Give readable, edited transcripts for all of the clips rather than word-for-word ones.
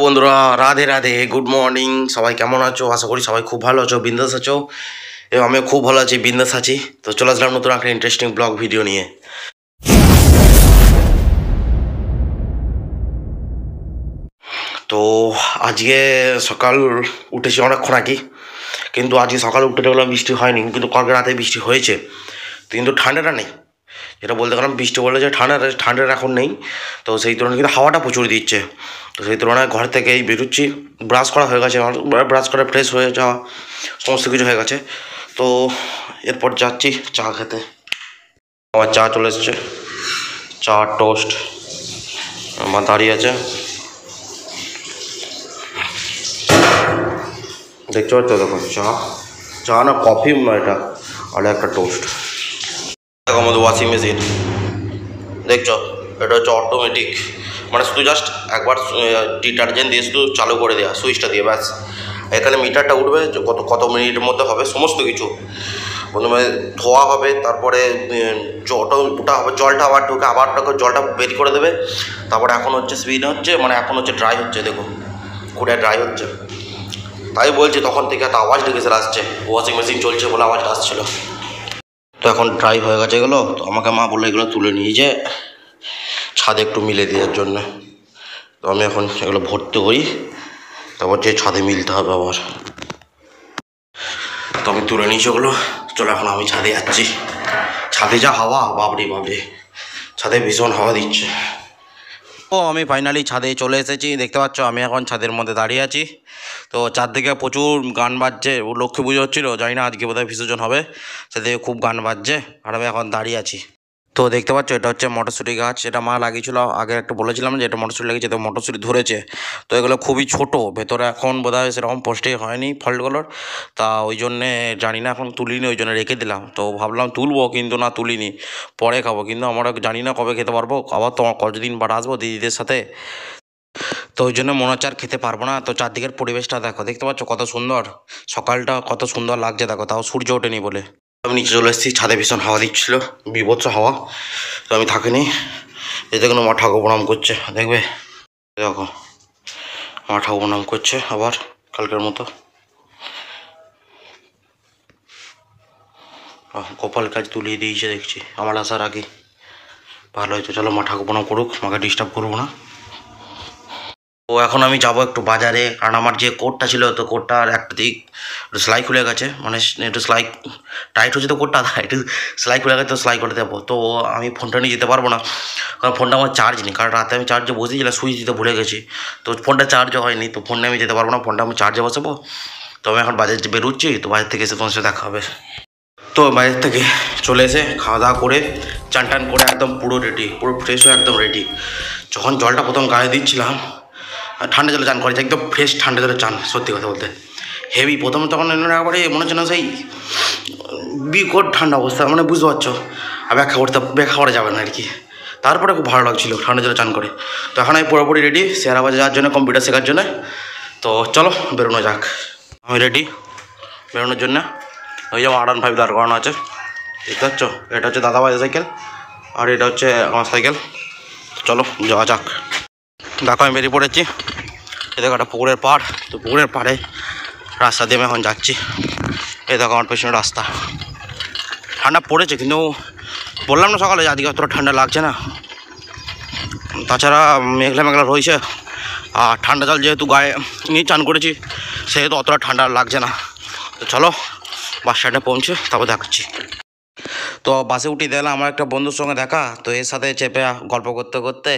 বন্ধুরা Radhe Radhe, good morning. সবাই কেমন আছো? আশা করি সবাই খুব ভালো আছো, বিন্দাস আছো। এবং আমিও খুব ভালো আছি, বিন্দাস আছি। তো চলে আসলাম নতুন একটা ইন্টারেস্টিং ব্লগ ভিডিও নিয়ে। তো আজকে সকাল উঠেছি অনেকক্ষণ আগে, কিন্তু আজকে সকালে উঠে দেখলাম বৃষ্টি হয়নি, কিন্তু কালকে রাতে বৃষ্টি হয়েছে। কিন্তু ঠান্ডাটা নেই, যেটা বলতে গেলাম বৃষ্টি বলে যে ঠান্ডাটা এখন নেই। তো সেই তুলনায় কিন্তু হাওয়াটা প্রচুর দিচ্ছে। তো সেই তুলনায় ঘর থেকেই বেরোচ্ছি, ব্রাশ করা হয়ে গেছে আমার, ব্রাশ করে ফ্রেশ হয়ে যাওয়া সমস্ত কিছু হয়ে গেছে। তো এরপর যাচ্ছি চা খেতে। আমার চা চলে এসছে, চা টোস্ট আমার দাঁড়িয়ে আছে, দেখতে পাচ্ছ? দেখো চা, চা না কফি না, এটা আর একটা টোস্ট। দেখো আমাদের ওয়াশিং মেশিন, দেখছো? এটা হচ্ছে অটোমেটিক, মানে শুধু জাস্ট একবার ডিটারজেন্ট দিয়ে শুধু চালু করে দেওয়া, সুইচটা দিয়ে, ব্যাস। এখানে মিটারটা উঠবে কত কত মিনিটের মধ্যে হবে সমস্ত কিছু। প্রথমে ধোয়া হবে, তারপরে ওটা হবে, জলটা আবার ঢুকে আবার জলটা বের করে দেবে। তারপরে এখন হচ্ছে স্পিন হচ্ছে, মানে এখন হচ্ছে ড্রাই হচ্ছে, দেখুন কুড়ে ড্রাই হচ্ছে। তাই বলছি তখন থেকে এত আওয়াজ ঢুকেছে আসছে, ওয়াশিং মেশিন চলছে বলে আওয়াজটা আসছিলো। তো এখন ড্রাই হয়ে গেছে এগুলো। তো আমাকে মা বললো এগুলো তুলে নিয়ে যে ছাদে একটু মিলে দেওয়ার জন্য। তো আমি এখন এগুলো ভর্তি করি, তারপর যে ছাদে মিলতে হবে আবার। তো আমি তুলে নিয়েছি ওগুলো। চলো এখন আমি ছাদে যাচ্ছি। ছাদে যা হাওয়া, বাবরে বাবরে, ছাদে ভীষণ হাওয়া দিচ্ছে। ও আমি ফাইনালি ছাদে চলে এসেছি, দেখতে পাচ্ছ আমি এখন ছাদের মধ্যে দাঁড়িয়ে আছি। তো চারদিকে প্রচুর গান বাজছে, ও লক্ষ্মী পুজো হচ্ছিলো, জানি না আজকে বোধহয় বিসর্জন হবে, সেদিকে খুব গান বাজছে আর আমি এখন দাঁড়িয়ে আছি। তো দেখতে পাচ্ছ এটা হচ্ছে মটরশুঁটি গাছ, এটা মা লাগিয়েছিল আগে, একটা বলেছিলাম যে এটা মটরশুঁটি লাগিয়েছে, তো মটরশুঁটি ধরেছে। তো এগুলো খুবই ছোট, ভেতরে এখন বোধহয় সেরকম পুষ্টি হয়নি ফলগুলোর, তা ওই জন্যে জানি না, এখন তুলিনি, ওই জন্য রেখে দিলাম। তো ভাবলাম তুলবো, কিন্তু না তুলিনি, পরে খাবো। কিন্তু আমরা জানি না কবে খেতে পারবো, আবার তো কতদিন বার আসবো দিদিদের সাথে, তো ওই জন্য মনে হচ্ছে আর খেতে পারবো না। তো চারদিকের পরিবেশটা দেখো, দেখতে পাচ্ছ কত সুন্দর, সকালটা কত সুন্দর লাগছে দেখো, তাও সূর্য ওঠেনি বলে। আমি নিচে চলে এসেছি, ছাদে ভীষণ হাওয়া দিচ্ছিল, বিভৎস হাওয়া। তো আমি থাকিনি, এতে কোনো মা ঠাকুর প্রণাম করছে, দেখবে দেখো মা ঠাকুর প্রণাম করছে আবার কালকের মতো। কপাল কাজ তুলিয়ে দিয়েছে দেখছি আমার আসার আগে, ভালো হয়েছে। চলো মা ঠাকুর প্রণাম করুক, মাকে ডিস্টার্ব করবো না। তো এখন আমি যাবো একটু বাজারে, কারণ আমার যে কোটটা ছিল, তো কোটটার একটা দিক সেলাই খুলে গেছে, মানে একটু সেলাই টাইট হচ্ছে, তো কোটটা একটু সেলাই খুলে গেছে, তো সেলাই করে দেবো। তো আমি ফোনটা নিয়ে যেতে পারবো না, কারণ ফোনটা আমার চার্জ নেই, কারণ রাতে আমি চার্জে বসেছিলাম, সুইচ দিতে ভুলে গেছি, তো ফোনটা চার্জও হয়নি। তো ফোনটা আমি যেতে পারবো না, ফোনটা আমি চার্জে বসাবো। তো আমি এখন বাজার বেরোচ্ছি, তো বাজার থেকে এসে তোমার সাথে দেখা হবে। তো বাজার থেকে চলে এসে খাওয়া দাওয়া করে চান টান করে একদম পুরো রেডি, পুরো ফ্রেশ হয়ে একদম রেডি। যখন জলটা প্রথম গায়ে দিচ্ছিলাম, ঠান্ডা জলে চান করেছে, একদম ফ্রেশ ঠান্ডা জলে চান, সত্যি কথা বলতে হেভি। প্রথমে তখন একবারে মনে হচ্ছে না সেই বিকট ঠান্ডা অবস্থা, মানে বুঝতে পারছো, আর ব্যাখ্যা করা যাবে না আর কি। তারপরে খুব ভালো লাগছিলো ঠান্ডা জলে চান করে। তো এখন আমি পুরোপুরি রেডি শেয়ারা বাজার যাওয়ার জন্য, কম্পিউটার শেখার জন্য। তো চলো বেরোনো যাক, আমি রেডি বেরোনোর জন্য। ওই যেমন R15 দাঁড় করানো আছে, দেখতে পাচ্ছ? এটা হচ্ছে দাদাভাইয়ের সাইকেল, আর এটা হচ্ছে আমার সাইকেল। চলো যাওয়া যাক। দেখো আমি বেরিয়ে পড়েছি, এ দেখো একটা পুকুরের পাড়, তো পুকুরের পাড়ে রাস্তা দিয়ে আমি এখন যাচ্ছি। এই দেখো আমার পেছনে রাস্তা। ঠান্ডা পড়েছে, কিন্তু বললাম না সকালে আজকে অতটা ঠান্ডা লাগছে না, তাছাড়া মেঘলা মেঘলা রয়েছে, আর ঠান্ডা জল যেহেতু গায়ে নিয়ে চান করেছি, সেহেতু অতটা ঠান্ডা লাগছে না। তো চলো বাস স্ট্যান্ডে পৌঁছে তারপর দেখাচ্ছি। তো বাসে উঠে দিলাম আমার একটা বন্ধুর সঙ্গে দেখা, তো এর সাথে চেপে গল্প করতে করতে,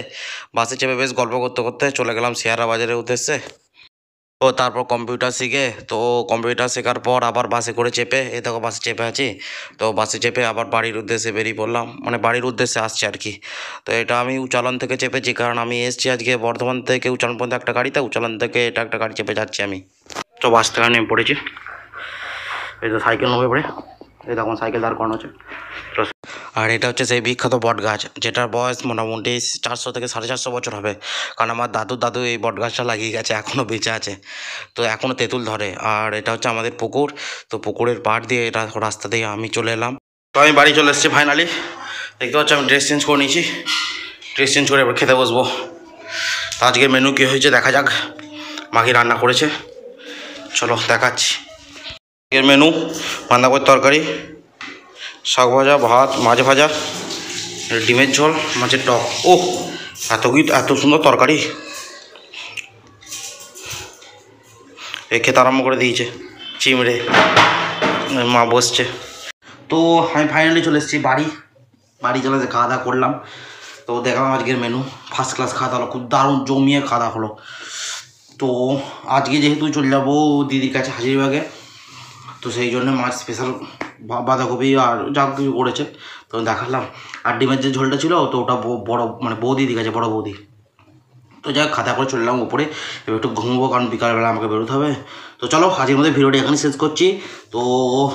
বাসে চেপে বেশ গল্প করতে করতে চলে গেলাম শেয়ারা বাজারের উদ্দেশ্যে। তো তারপর কম্পিউটার শিখে, তো কম্পিউটার শেখার পর আবার বাসে করে চেপে, এই দেখো বাসে চেপে আছি, তো বাসে চেপে আবার বাড়ির উদ্দেশ্যে বেরিয়ে পড়লাম, মানে বাড়ির উদ্দেশ্যে আসছে আর কি। তো এটা আমি উচালন থেকে চেপেছি, কারণ আমি এসেছি আজকে বর্ধমান থেকে উচালন পর্যন্ত একটা গাড়িতে, উচালন থেকে এটা একটা গাড়ি চেপে যাচ্ছি আমি। তো বাস থেকে নেমে পড়েছি, এই তো সাইকেল নেমে পড়ে, এই দেখুন সাইকেল দাঁড় করানো আছে। আর এটা হচ্ছে সেই বিখ্যাত বট গাছ, যেটার বয়স মোটামুটি 400 থেকে 450 বছর হবে, কারণ আমার দাদু এই বট গাছটা লাগিয়ে গেছে, এখনও বেঁচে আছে, তো এখনও তেঁতুল ধরে। আর এটা হচ্ছে আমাদের পুকুর, তো পুকুরের পাড় দিয়ে এটা রাস্তা দিয়ে আমি চলে এলাম। তো আমি বাড়ি চলে এসেছি ফাইনালি, দেখতে পাচ্ছি আমি ড্রেস চেঞ্জ করে নিয়েছি, ড্রেস চেঞ্জ করে এবার খেতে বসবো। তো আজকের মেনু কী হয়েছে দেখা যাক। মাকে রান্না করেছে, চলো দেখাচ্ছি। এর মেনু: বাঁধাকপির তরকারি, শাক ভাজা, ভাত, মাছ ভাজা, ডিমের ঝোল, মাছের টক। ও এত সুন্দর তরকারি, এ খেতে আরম্ভ করে দিয়েছে চিমড়ে। মা বসছে। তো আমি ফাইনালি চলে এসেছি বাড়ি চলে এসে খাওয়া দাওয়া করলাম। তো দেখলাম আজকের মেনু, ফার্স্ট ক্লাস খাওয়া দাওয়া হলো, খুব দারুণ জমিয়ে খাওয়া দাওয়া হলো। তো আজকে যেহেতু চলে যাবো দিদির কাছে হাজিরবাগে, তো সেই জন্য মাছ স্পেশাল বাঁধাকপি আর যা কিছু করেছে তো দেখালাম। আর ডিমের যে ঝোলটা ছিল তো ওটা বড় মানে বৌদি দিকে বড় বৌদি। তো যাই হোক খাতা করে চললাম উপরে, এবার একটু ঘুমবো কারণ বিকালবেলা আমাকে বেরোতে হবে। তো চলো আজকের মধ্যে ভিডিওটা এখানে শেষ করছি। তো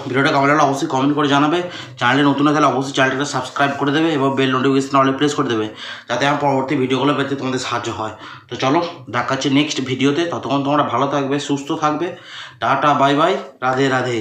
ভিডিওটা কেমন লাগলো অবশ্যই কমেন্ট করে জানাবে। চ্যানেলে নতুন হয়ে তাহলে অবশ্যই চ্যানেলটা সাবস্ক্রাইব করে দেবে এবং বেল নোটিফিকেশন অলে প্রেস করে দেবে, যাতে আমার পরবর্তী ভিডিওগুলো পেতে তোমাদের সাহায্য হয়। তো চলো দেখাচ্ছি নেক্সট ভিডিওতে, ততক্ষণ তোমরা ভালো থাকবে, সুস্থ থাকবে। Tata, bye bye, Radhe Radhe.